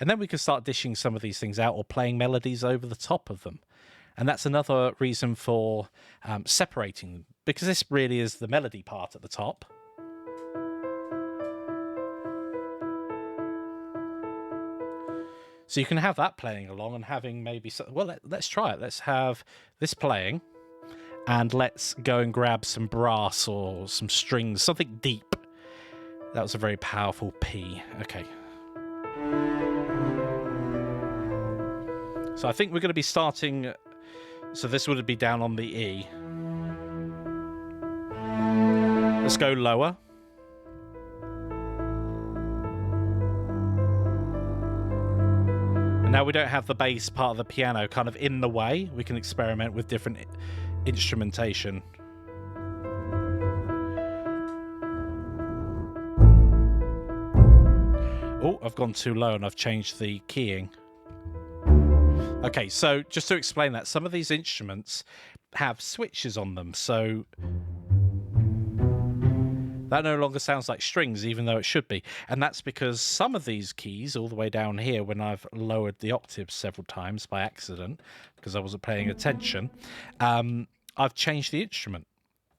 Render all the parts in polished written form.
And then we can start dishing some of these things out or playing melodies over the top of them. And that's another reason for separating them, because this really is the melody part at the top. So you can have that playing along and having maybe... Well, let's try it. Let's have this playing, and let's go and grab some brass or some strings, something deep. That was a very powerful P. Okay. So I think we're going to be starting... So this would be down on the E. Let's go lower. And now we don't have the bass part of the piano kind of in the way. We can experiment with different instrumentation. Oh, I've gone too low and I've changed the keying. Okay, so just to explain that, some of these instruments have switches on them, so that no longer sounds like strings, even though it should be. And that's because some of these keys, all the way down here, when I've lowered the octaves several times by accident, because I wasn't paying attention, I've changed the instrument.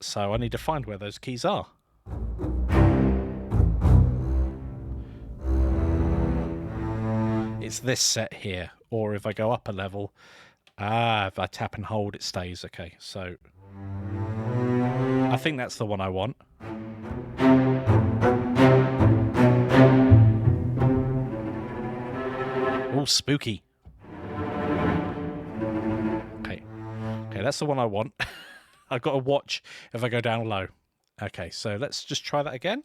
So I need to find where those keys are. It's this set here, or if I go up a level, if I tap and hold, it stays. Okay, so I think that's the one I want. Oh, spooky. Okay, that's the one I want. I've got to watch if I go down low. Okay, so let's just try that again.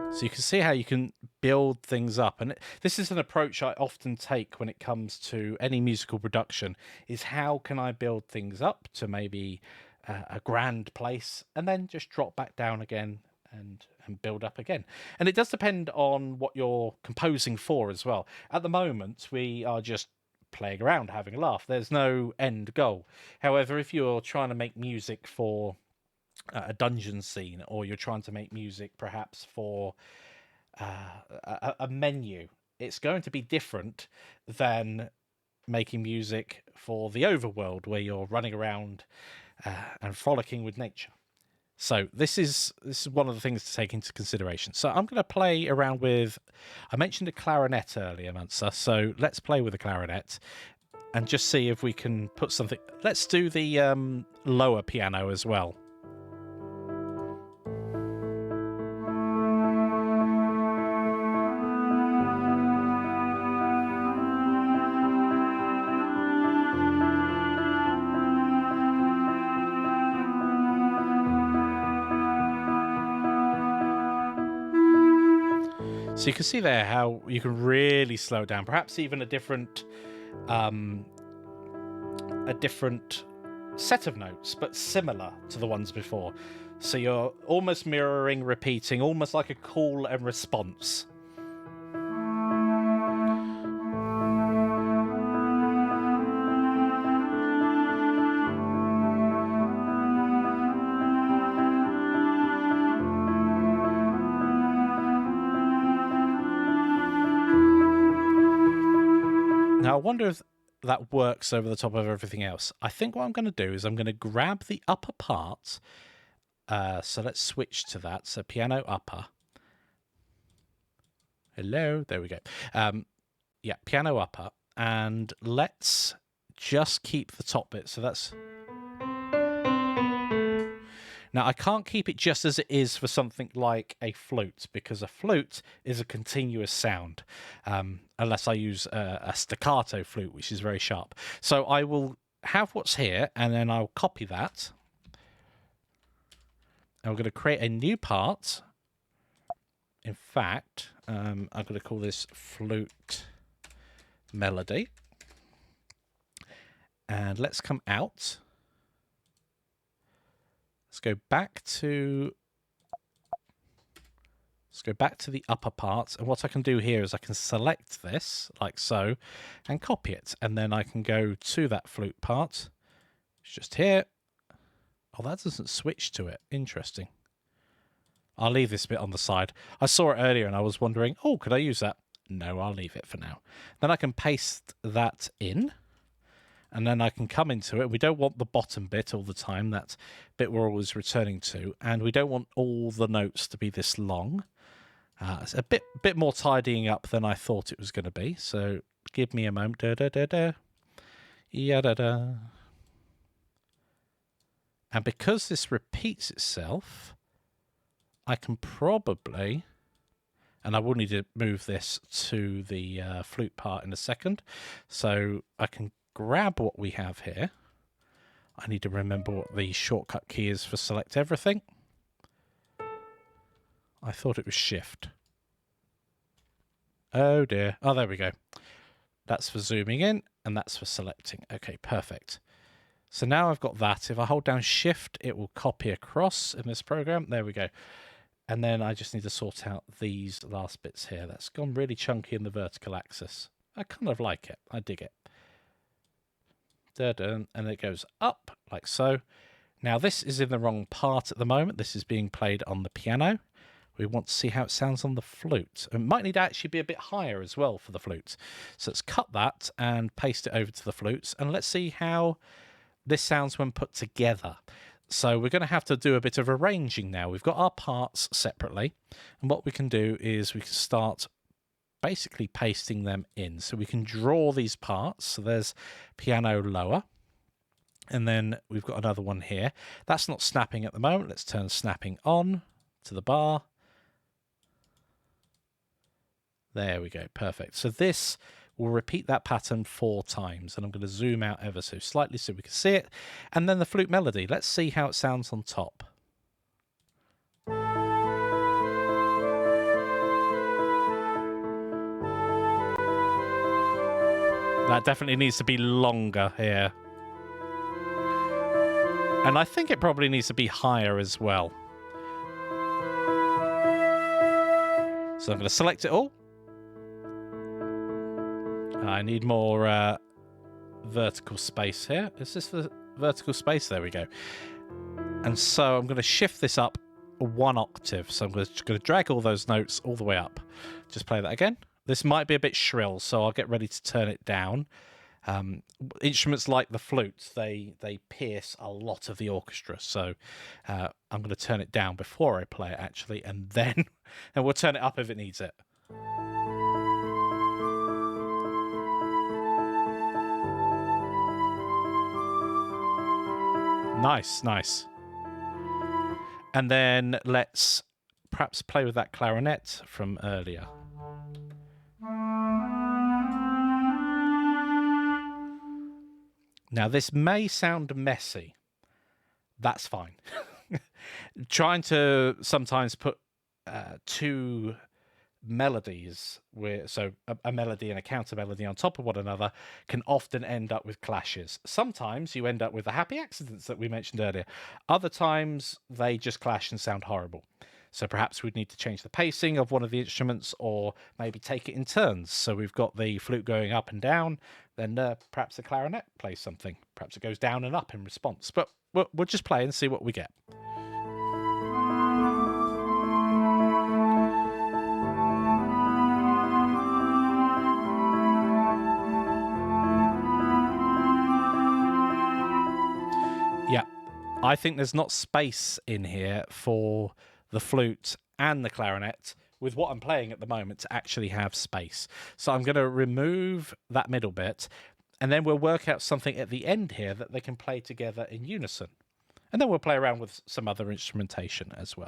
So you can see how you can build things up. And this is an approach I often take when it comes to any musical production, is how can I build things up to maybe a grand place and then just drop back down again and build up again. And it does depend on what you're composing for as well. At the moment, we are just playing around, having a laugh. There's no end goal. However, if you're trying to make music for a dungeon scene, or you're trying to make music perhaps for a menu, it's going to be different than making music for the overworld where you're running around and frolicking with nature. So this is one of the things to take into consideration. So I'm going to play around with, I mentioned a clarinet earlier, Mansa, so let's play with a clarinet and just see if we can put something. Let's do the lower piano as well. So you can see there how you can really slow it down, perhaps even a different set of notes, but similar to the ones before. So you're almost mirroring, repeating, almost like a call and response. Now, I wonder if that works over the top of everything else. I think what I'm going to do is I'm going to grab the upper part. So let's switch to that. So piano upper. Hello. There we go. Yeah, piano upper. And let's just keep the top bit. So that's... Now, I can't keep it just as it is for something like a flute, because a flute is a continuous sound, unless I use a staccato flute, which is very sharp. So I will have what's here, and then I'll copy that. And we're going to create a new part. In fact, I'm going to call this flute melody. And let's come out. Let's go back to Let's go back to the upper part, and what I can do here is I can select this, like so, and copy it, and then I can go to that flute part. It's just here. Oh, that doesn't switch to it. Interesting. I'll leave this bit on the side. I saw it earlier and I was wondering, oh, could I use that? No, I'll leave it for now. Then I can paste that in, and then I can come into it. We don't want the bottom bit all the time, that bit we're always returning to, and we don't want all the notes to be this long. It's a bit more tidying up than I thought it was going to be, so give me a moment. Da, da, da, da. Ya, da, da. And because this repeats itself, I can probably, and I will need to move this to the flute part in a second, so I can grab what we have here. I need to remember what the shortcut key is for select everything. I thought it was shift. Oh dear. Oh, there we go. That's for zooming in, and that's for selecting. Okay, perfect. So now I've got that. If I hold down shift, it will copy across in this program. There we go. And then I just need to sort out these last bits here. That's gone really chunky in the vertical axis. I kind of like it. I dig it. Da-dun, and it goes up like so. Now this is in the wrong part at the moment. This is being played on the piano. We want to see how it sounds on the flute. It might need to actually be a bit higher as well for the flute. So let's cut that and paste it over to the flutes. And let's see how this sounds when put together. So we're going to have to do a bit of arranging now. We've got our parts separately. And what we can do is we can start basically pasting them in. So we can draw these parts. So there's piano lower. And then we've got another one here. That's not snapping at the moment. Let's turn snapping on to the bar. There we go. Perfect. So this will repeat that pattern 4 times. And I'm going to zoom out ever so slightly so we can see it. And then the flute melody. Let's see how it sounds on top. That definitely needs to be longer here. And I think it probably needs to be higher as well. So I'm going to select it all. I need more vertical space here. Is this the vertical space? There we go. And so I'm going to shift this up 1 octave. So I'm going to drag all those notes all the way up. Just play that again. This might be a bit shrill, so I'll get ready to turn it down. Instruments like the flutes, they pierce a lot of the orchestra. So I'm going to turn it down before I play it, actually, and then and we'll turn it up if it needs it. Nice, nice. And then let's perhaps play with that clarinet from earlier. Now, this may sound messy. That's fine. Trying to sometimes put 2 melodies, so a melody and a counter melody on top of one another, can often end up with clashes. Sometimes you end up with the happy accidents that we mentioned earlier. Other times they just clash and sound horrible. So perhaps we'd need to change the pacing of one of the instruments, or maybe take it in turns. So we've got the flute going up and down, then perhaps the clarinet plays something. Perhaps it goes down and up in response. But we'll just play and see what we get. Yeah, I think there's not space in here for the flute and the clarinet with what I'm playing at the moment to actually have space. So I'm going to remove that middle bit, and then we'll work out something at the end here that they can play together in unison. And then we'll play around with some other instrumentation as well.